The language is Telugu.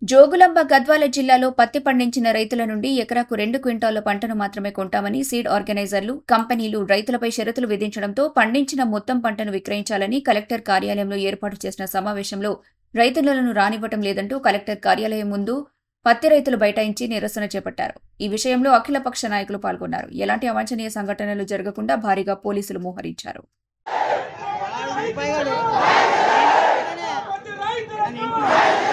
జోగులాంబ గద్వాల జిల్లాలో పత్తి పండించిన రైతుల నుండి ఎకరాకు 2 క్వింటాళ్ల పంటను మాత్రమే కొంటామని సీడ్ ఆర్గనైజర్లు, కంపెనీలు రైతులపై షరతులు విధించడంతో పండించిన మొత్తం పంటను విక్రయించాలని కలెక్టర్ కార్యాలయంలో ఏర్పాటు చేసిన సమావేశంలో రైతులను రానివ్వటం లేదంటూ కలెక్టర్ కార్యాలయం ముందు పత్తి రైతులు బైఠాయించి నిరసన చేపట్టారు. ఈ విషయంలో అఖిలపక్ష నాయకులు పాల్గొన్నారు. ఎలాంటి అవాంఛనీయ సంఘటనలు జరగకుండా భారీగా పోలీసులు మోహరించారు. రైతు